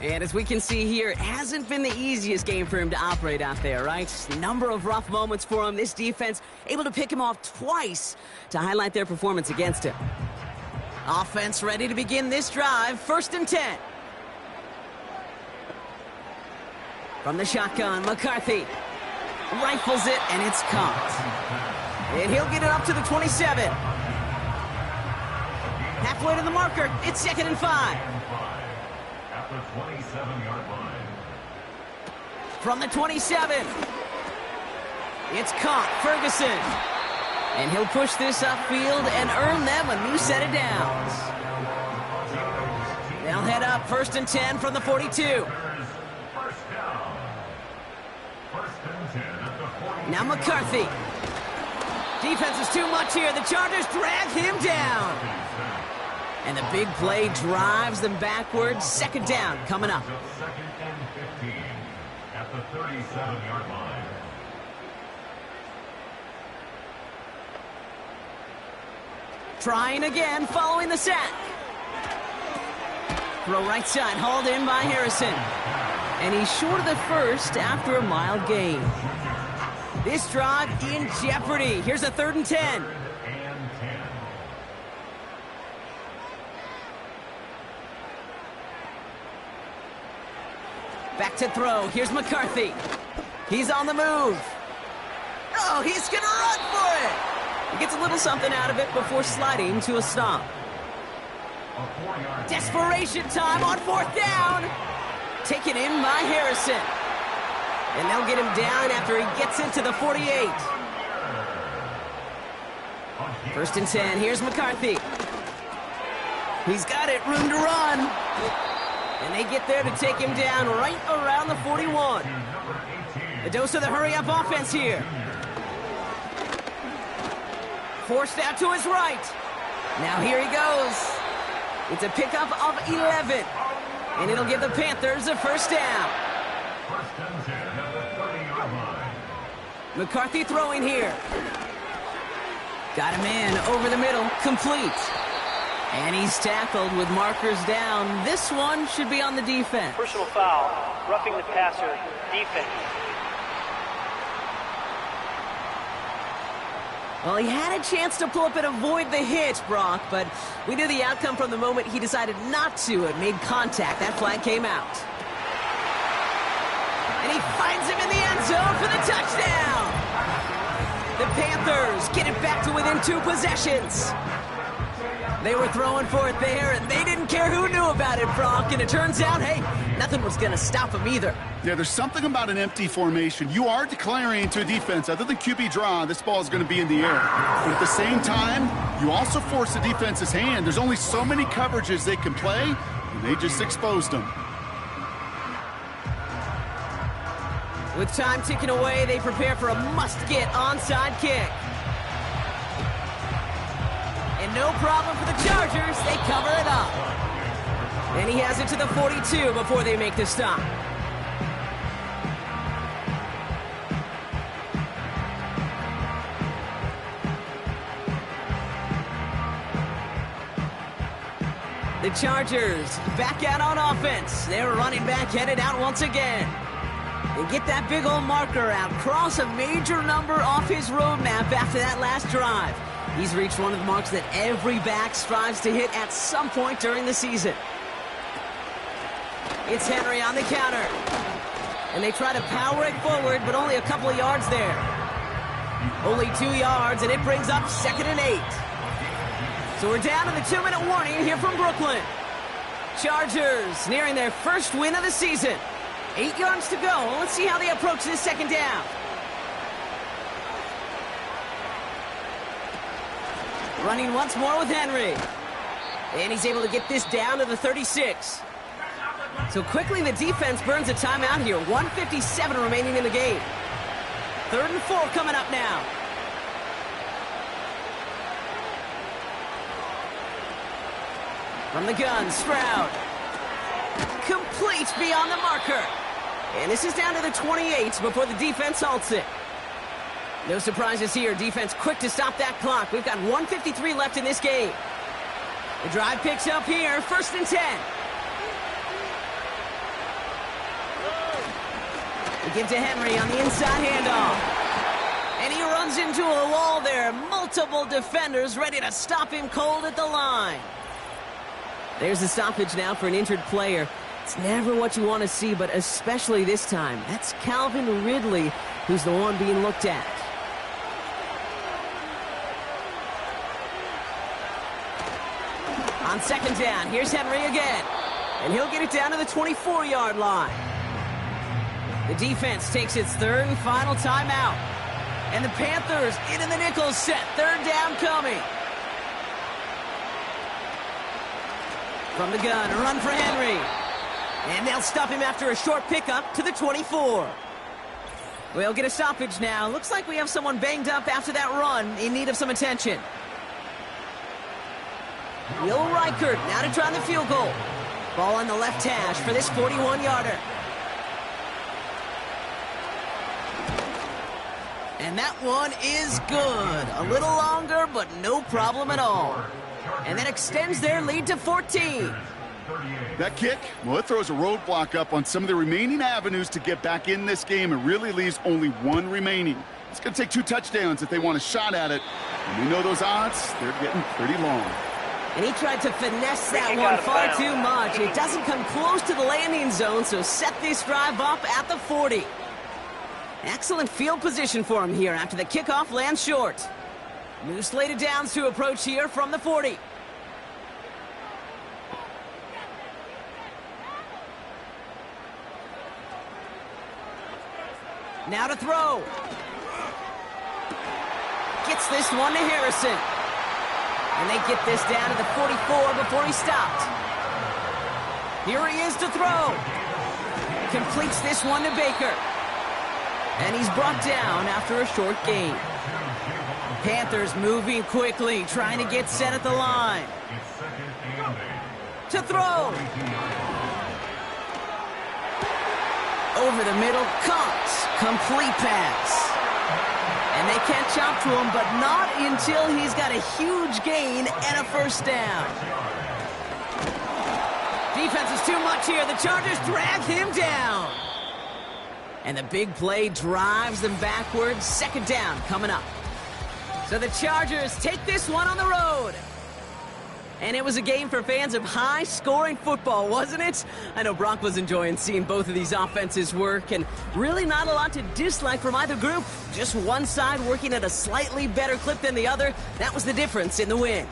Speaker 3: And as we can see here, it hasn't been the easiest game for him to operate out there, right? Number of rough moments for him. This defense able to pick him off twice to highlight their performance against him. Offense ready to begin this drive. 1st and 10. From the shotgun, McCarthy rifles it, and it's caught. And he'll get it up to the 27. Halfway to the marker. It's 2nd and 5.
Speaker 5: At the 27-yard line.
Speaker 3: From the 27. It's caught. Ferguson. And he'll push this upfield and earn them a new set of downs. They'll head up 1st and 10 from the 42.
Speaker 5: First down. 1st and 10 at the 42.
Speaker 3: Now McCarthy. Defense is too much here. The Chargers drag him down. And the big play drives them backwards. 2nd down coming up.
Speaker 5: 2nd and 15 at the 37-yard line.
Speaker 3: Trying again, following the sack. Throw right side, hauled in by Harrison. And he's short of the first after a mild gain. This drive in jeopardy. Here's a 3rd and 10. Back to throw. Here's McCarthy. He's on the move. Oh, he's going to run for it. He gets a little something out of it before sliding to a stop. Desperation time on 4th down. Taken in by Harrison. And they'll get him down after he gets into the 48. 1st and 10. Here's McCarthy. He's got it. Room to run. And they get there to take him down right around the 41. A dose of the hurry-up offense here. Forced out to his right. Now here he goes. It's a pickup of 11. And it'll give the Panthers a 1st down.
Speaker 5: 1st and 10 at the 30-yard line.
Speaker 3: McCarthy throwing here. Got a man over the middle. Complete. And he's tackled with markers down. This one should be on the defense.
Speaker 6: Personal foul. Roughing the passer. Defense.
Speaker 3: Well, he had a chance to pull up and avoid the hit, Brock, but we knew the outcome from the moment he decided not to and made contact. That flag came out. And he finds him in the end zone for the touchdown. The Panthers get it back to within 2 possessions. They were throwing for it there, and they didn't care who knew about it, Brock. And it turns out, hey, nothing was going to stop him either.
Speaker 4: Yeah, there's something about an empty formation. You are declaring to a defense, other than QB draw, this ball is going to be in the air. But at the same time, you also force the defense's hand. There's only so many coverages they can play, and they just exposed them.
Speaker 3: With time ticking away, they prepare for a must-get onside kick. And no problem for the Chargers. They cover it up. And he has it to the 42 before they make the stop. The Chargers back out on offense. Their running back headed out once again. They get that big old marker out. Cross a major number off his roadmap after that last drive. He's reached one of the marks that every back strives to hit at some point during the season. It's Henry on the counter. And they try to power it forward, but only a couple of yards there. Only 2 yards, and it brings up 2nd and 8. So we're down to the 2-minute warning here from Brooklyn. Chargers nearing their first win of the season. 8 yards to go. Let's see how they approach this 2nd down. Running once more with Henry. And he's able to get this down to the 36. So quickly the defense burns a timeout here. 1:57 remaining in the game. 3rd and 4 coming up now. From the gun, Stroud. Complete beyond the marker. And this is down to the 28 before the defense halts it. No surprises here. Defense quick to stop that clock. We've got 1:53 left in this game. The drive picks up here. 1st and 10. We give to Henry on the inside handoff. And he runs into a wall there. Multiple defenders ready to stop him cold at the line. There's the stoppage now for an injured player. It's never what you want to see, but especially this time. That's Calvin Ridley, who's the one being looked at. On 2nd down, here's Henry again. And he'll get it down to the 24-yard line. The defense takes its 3rd and final timeout. And the Panthers into the nickel set. Third down coming. From the gun, a run for Henry. And they'll stop him after a short pickup to the 24. We'll get a stoppage now. Looks like we have someone banged up after that run in need of some attention. Will Reichert now to try the field goal. Ball on the left hash for this 41-yarder. And that one is good. A little longer, but no problem at all. And that extends their lead to 14.
Speaker 4: That kick, well, it throws a roadblock up on some of the remaining avenues to get back in this game and really leaves only one remaining. It's going to take 2 touchdowns if they want a shot at it. And we know those odds, they're getting pretty long.
Speaker 3: And he tried to finesse that one far too much. It doesn't come close to the landing zone, so set this drive up at the 40. Excellent field position for him here after the kickoff lands short. New slated downs to approach here from the 40. Now to throw. Gets this one to Harrison. And they get this down to the 44 before he stopped. Here he is to throw. Completes this one to Baker. And he's brought down after a short gain. Panthers moving quickly, trying to get set at the line. To throw. Over the middle, caught. Complete pass. And they catch up to him, but not until he's got a huge gain and a first down. Defense is too much here. The Chargers drag him down. And the big play drives them backwards. Second down coming up. So the Chargers take this one on the road. And it was a game for fans of high-scoring football, wasn't it? I know Brock was enjoying seeing both of these offenses work, and really not a lot to dislike from either group. Just one side working at a slightly better clip than the other. That was the difference in the win.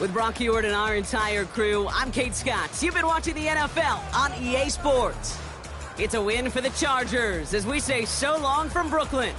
Speaker 3: With Brock Huard and our entire crew, I'm Kate Scott. You've been watching the NFL on EA Sports. It's a win for the Chargers as we say so long from Brooklyn.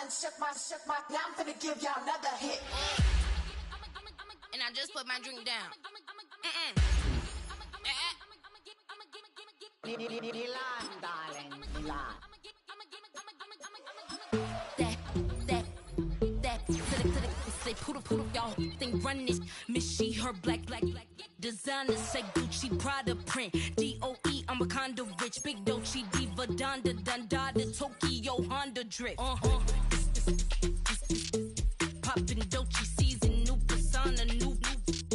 Speaker 7: and shook my, now I'm finna give y'all another hit.
Speaker 8: And I just put my drink down.
Speaker 7: Milan, darling, Milan.
Speaker 8: Say poodle, y'all think run this. Miss she, her black. Designers say Gucci, Prada print. DOE, I'm a condo rich. Big Dolce, Diva, Donda, the Tokyo, Honda drip. Poppin' Dolce season, new persona,